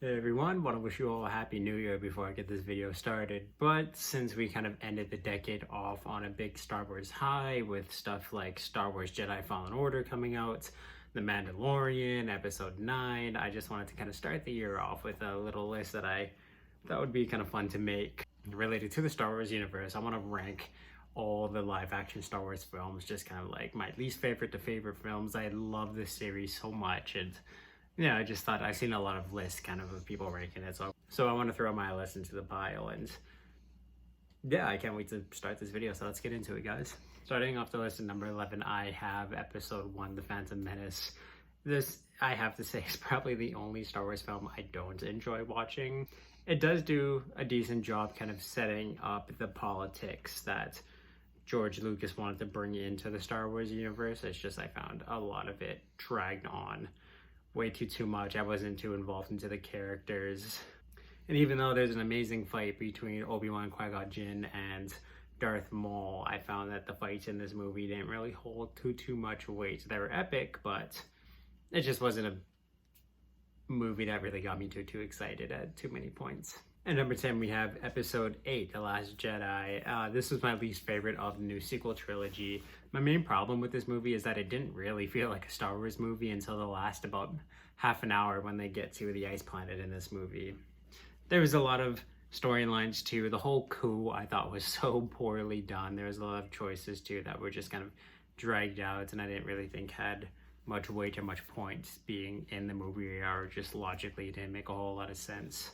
Hey everyone, want to wish you all a happy new year before I get this video started. But since we kind of ended the decade off on a big Star Wars high with stuff like Star Wars Jedi Fallen Order coming out, The Mandalorian, Episode 9, I just wanted to kind of start the year off with a little list that I thought would be kind of fun to make related to the Star Wars universe. I want to rank all the live action Star Wars films, just kind of like my least favorite to favorite films. I love this series so much, and yeah, I just thought I've seen a lot of lists kind of people ranking it, so I want to throw my list into the pile, and yeah, I can't wait to start this video. So let's get into it, guys. Starting off the list at number 11, I have Episode 1, The Phantom Menace. This, I have to say, is probably the only Star Wars film I don't enjoy watching. It does do a decent job kind of setting up the politics that George Lucas wanted to bring into the Star Wars universe. It's just I found a lot of it dragged on way too much. I wasn't too involved into the characters. And even though there's an amazing fight between Obi-Wan, Qui-Gon Jinn, and Darth Maul, I found that the fights in this movie didn't really hold too much weight. They were epic, but it just wasn't a movie that really got me too excited at too many points. At number 10, we have Episode 8, The Last Jedi. This was my least favorite of the new sequel trilogy. My main problem with this movie is that it didn't really feel like a Star Wars movie until the last about half an hour when they get to the ice planet in this movie. There was a lot of storylines too. The whole coup I thought was so poorly done. There was a lot of choices too that were just kind of dragged out, and I didn't really think had much weight or much point being in the movie, or just logically didn't make a whole lot of sense.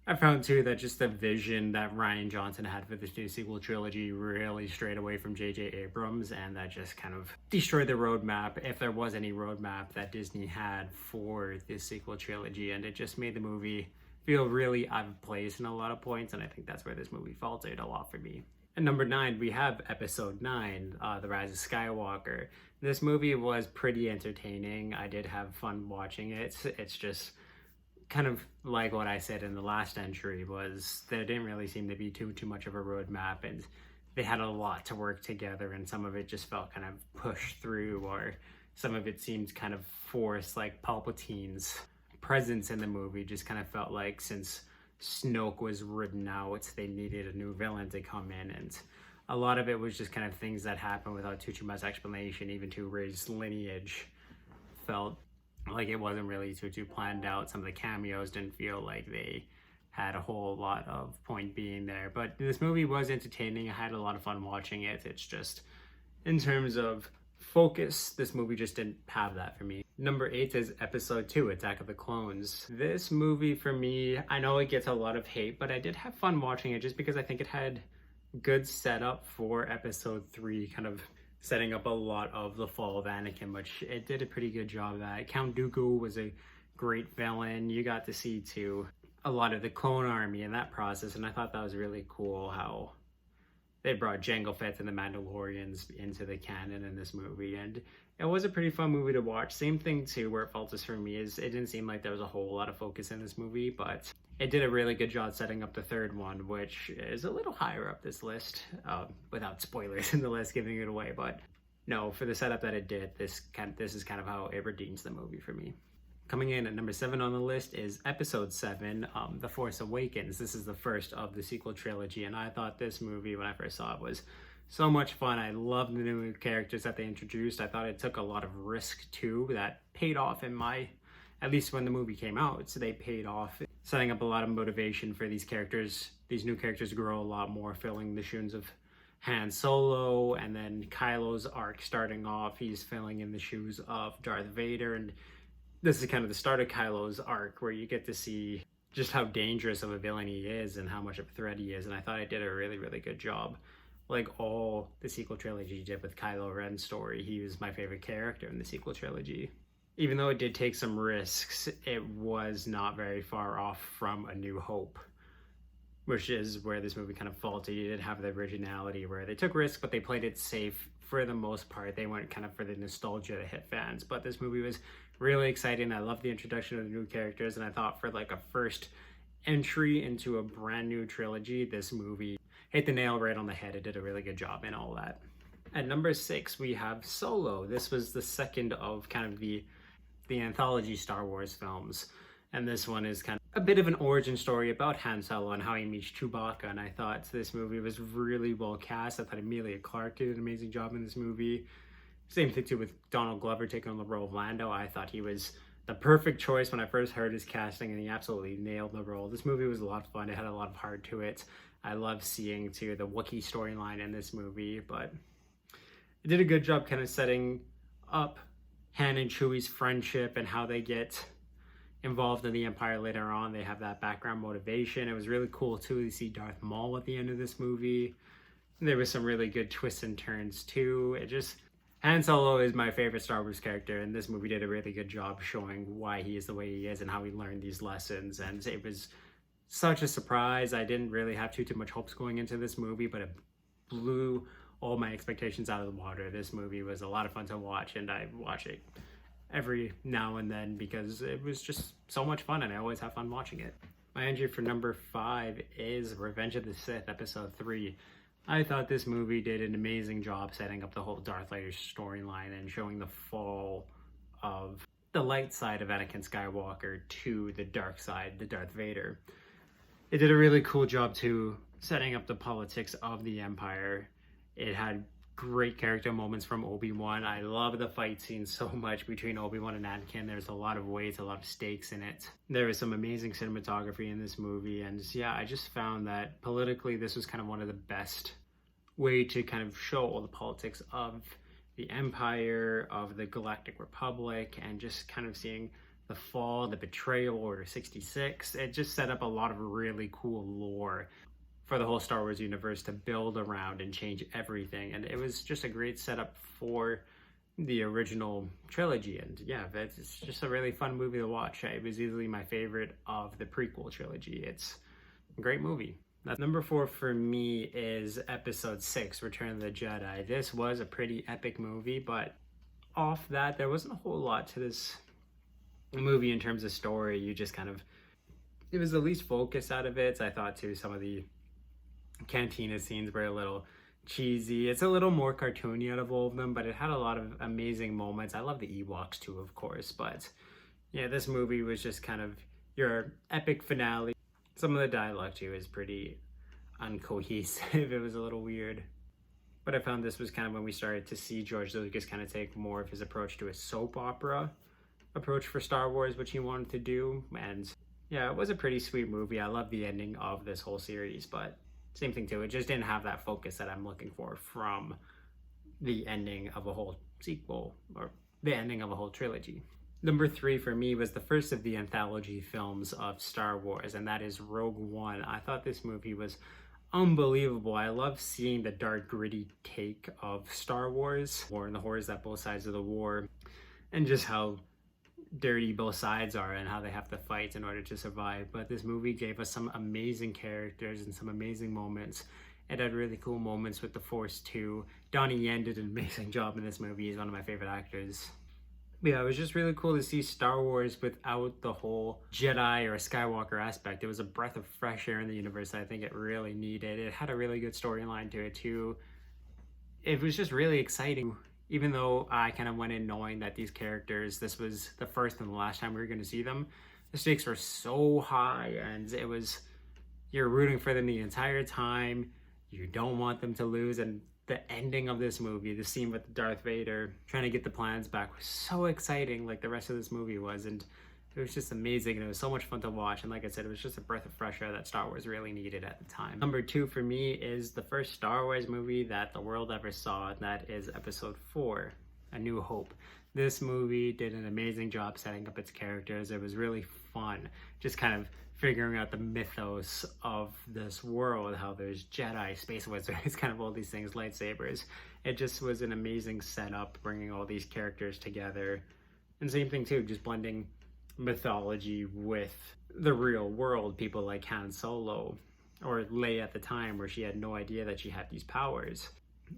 I found too that just the vision that Rian Johnson had for this new sequel trilogy really strayed away from J.J. Abrams, and that just kind of destroyed the roadmap, if there was any roadmap that Disney had for this sequel trilogy, and it just made the movie feel really out of place in a lot of points, and I think that's where this movie faltered a lot for me. At number 9, we have Episode 9, The Rise of Skywalker. This movie was pretty entertaining. I did have fun watching it. It's just kind of like what I said in the last entry, was there didn't really seem to be too much of a roadmap, and they had a lot to work together, and some of it just felt kind of pushed through, or some of it seemed kind of forced, like Palpatine's presence in the movie just kind of felt like since Snoke was ridden out, they needed a new villain to come in, and a lot of it was just kind of things that happened without too much explanation. Even to Rey's lineage felt like it wasn't really too planned out. Some of the cameos didn't feel like they had a whole lot of point being there, but this movie was entertaining. I had a lot of fun watching it. It's just, in terms of focus, this movie just didn't have that for me. Number 8 is Episode 2, Attack of the Clones. This movie for me, I know it gets a lot of hate, but I did have fun watching it just because I think it had good setup for Episode 3, kind of setting up a lot of the fall of Anakin, which it did a pretty good job at. Count Dooku was a great villain. You got to see too a lot of the clone army in that process, and I thought that was really cool how they brought Jango Fett and the Mandalorians into the canon in this movie, and it was a pretty fun movie to watch. Same thing too, where it falters for me is it didn't seem like there was a whole lot of focus in this movie, but it did a really good job setting up the third one, which is a little higher up this list, without spoilers in the list giving it away. But no, for the setup that it did, this is kind of how it redeems the movie for me. Coming in at number 7 on the list is Episode 7, The Force Awakens. This is the first of the sequel trilogy, and I thought this movie, when I first saw it, was so much fun. I loved the new characters that they introduced. I thought it took a lot of risk too that paid off at least when the movie came out. So they paid off, setting up a lot of motivation for these characters. These new characters to grow a lot more, filling the shoes of Han Solo, and then Kylo's arc starting off. He's filling in the shoes of Darth Vader, and this is kind of the start of Kylo's arc, where you get to see just how dangerous of a villain he is and how much of a threat he is. And I thought it did a really good job. Like all the sequel trilogy did with Kylo Ren's story, he was my favorite character in the sequel trilogy. Even though it did take some risks, it was not very far off from A New Hope, which is where this movie kind of faltered. You didn't have the originality where they took risks, but they played it safe for the most part. They went kind of for the nostalgia to hit fans, but this movie was really exciting. I loved the introduction of the new characters, and I thought for like a first entry into a brand new trilogy, this movie hit the nail right on the head. It did a really good job in all that. At number 6, we have Solo. This was the second of kind of the anthology Star Wars films. And this one is kind of a bit of an origin story about Han Solo and how he meets Chewbacca. And I thought this movie was really well cast. I thought Emilia Clarke did an amazing job in this movie. Same thing too with Donald Glover taking on the role of Lando. I thought he was the perfect choice when I first heard his casting, and he absolutely nailed the role. This movie was a lot of fun. It had a lot of heart to it. I love seeing too the Wookiee storyline in this movie, but it did a good job kind of setting up Han and Chewie's friendship and how they get involved in the Empire later on. They have that background motivation. It was really cool too to see Darth Maul at the end of this movie. There was some really good twists and turns too. Han Solo is my favorite Star Wars character, and this movie did a really good job showing why he is the way he is and how he learned these lessons. And it was such a surprise. I didn't really have too much hopes going into this movie, but it blew all my expectations out of the water. This movie was a lot of fun to watch, and I watch it every now and then because it was just so much fun, and I always have fun watching it. My entry for number 5 is Revenge of the Sith, Episode 3. I thought this movie did an amazing job setting up the whole Darth Vader storyline and showing the fall of the light side of Anakin Skywalker to the dark side, the Darth Vader. It did a really cool job too, setting up the politics of the Empire. It had great character moments from Obi-Wan. I love the fight scene so much between Obi-Wan and Anakin. There's a lot of weight, a lot of stakes in it. There was some amazing cinematography in this movie, and yeah, I just found that politically this was kind of one of the best way to kind of show all the politics of the Empire, of the Galactic Republic, and just kind of seeing the fall, the betrayal, Order 66. It just set up a lot of really cool lore for the whole Star Wars universe to build around and change everything. And it was just a great setup for the original trilogy. And yeah, it's just a really fun movie to watch. It was easily my favorite of the prequel trilogy. It's a great movie. Number 4 for me is Episode 6, Return of the Jedi. This was a pretty epic movie, but off that, there wasn't a whole lot to this movie in terms of story. It was the least focus out of it. I thought too, some of the cantina scenes were a little cheesy. It's a little more cartoony out of all of them, but it had a lot of amazing moments. I love the Ewoks too, of course, but yeah, this movie was just kind of your epic finale. Some of the dialogue too is pretty uncohesive. It was a little weird, but I found this was kind of when we started to see George Lucas kind of take more of his approach to a soap opera approach for Star Wars, which he wanted to do. And yeah, it was a pretty sweet movie. I love the ending of this whole series, but same thing too, it just didn't have that focus that I'm looking for from the ending of a whole sequel or the ending of a whole trilogy. Number 3 for me was the first of the anthology films of Star Wars, and that is Rogue One. I thought this movie was unbelievable. I love seeing the dark, gritty take of Star Wars, war and the horrors that both sides of the war, and just how dirty both sides are and how they have to fight in order to survive. But this movie gave us some amazing characters and some amazing moments. It had really cool moments with the Force too. Donnie Yen did an amazing job in this movie. He's one of my favorite actors. But yeah, it was just really cool to see Star Wars without the whole Jedi or Skywalker aspect. It was a breath of fresh air in the universe that I think it really needed. It had a really good storyline to it too. It was just really exciting. Even though I kind of went in knowing that these characters, this was the first and the last time we were going to see them, the stakes were so high, and you're rooting for them the entire time. You don't want them to lose, and the ending of this movie, the scene with Darth Vader trying to get the plans back, was so exciting, like the rest of this movie was, and it was just amazing, and it was so much fun to watch. And like I said, it was just a breath of fresh air that Star Wars really needed at the time. Number 2 for me is the first Star Wars movie that the world ever saw, and that is Episode 4, A New Hope. This movie did an amazing job setting up its characters. It was really fun, just kind of figuring out the mythos of this world, how there's Jedi, space wizards, kind of all these things, lightsabers. It just was an amazing setup, bringing all these characters together. And same thing too, just blending mythology with the real world. People like Han Solo or Leia at the time, where she had no idea that she had these powers.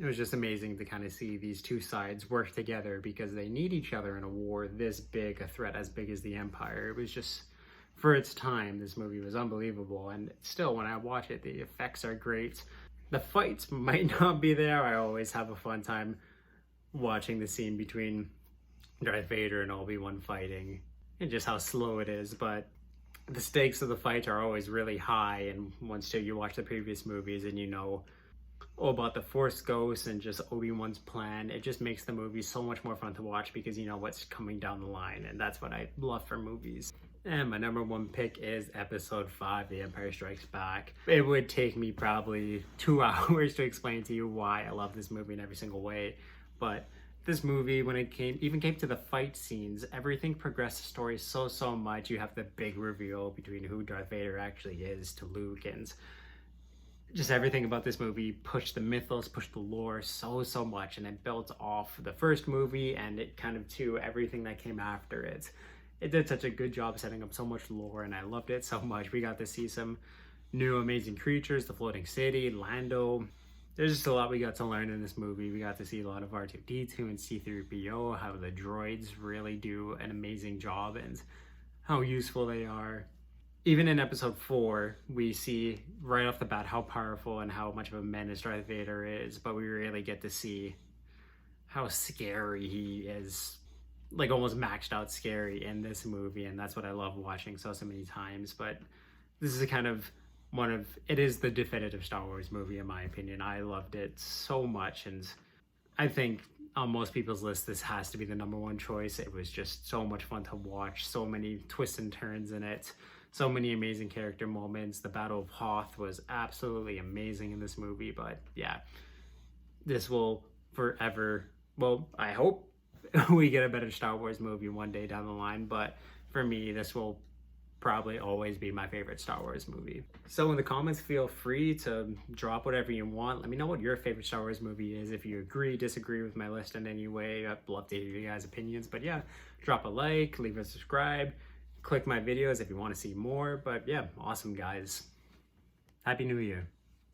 It was just amazing to kind of see these two sides work together because they need each other in a war this big, a threat as big as the Empire. It was just, for its time, this movie was unbelievable. And still, when I watch it, the effects are great. The fights might not be there. I always have a fun time watching the scene between Darth Vader and Obi-Wan fighting, and just how slow it is, but the stakes of the fights are always really high, and once you watch the previous movies and you know all about the Force Ghosts and just Obi-Wan's plan, it just makes the movie so much more fun to watch because you know what's coming down the line, and that's what I love for movies. And my number one pick is Episode 5, The Empire Strikes Back. It would take me probably 2 hours to explain to you why I love this movie in every single way, but this movie, when it came to the fight scenes, everything progressed the story so much. You have the big reveal between who Darth Vader actually is to Luke, and just everything about this movie pushed the mythos, pushed the lore so much, and it built off the first movie and it kind of to everything that came after it. It did such a good job setting up so much lore, and I loved it so much. We got to see some new amazing creatures, the floating city, Lando. There's just a lot we got to learn in this movie. We got to see a lot of R2-D2 and C-3PO, how the droids really do an amazing job and how useful they are. Even in Episode 4, we see right off the bat how powerful and how much of a menace Darth Vader is, but we really get to see how scary he is, like almost maxed out scary in this movie, and that's what I love watching so many times. But this is a kind of it is the definitive Star Wars movie in my opinion. I loved it so much, and I think on most people's list this has to be the number one choice. It was just so much fun to watch, so many twists and turns in it, so many amazing character moments. The Battle of Hoth was absolutely amazing in this movie. But yeah, this will forever, well, I hope we get a better Star Wars movie one day down the line, but for me this will probably always be my favorite Star Wars movie. So in the comments, feel free to drop whatever you want. Let me know what your favorite Star Wars movie is. If you agree, disagree with my list in any way, I'd love to hear you guys' opinions. But yeah, drop a like, leave a subscribe, click my videos if you want to see more. But yeah, awesome guys. Happy New Year.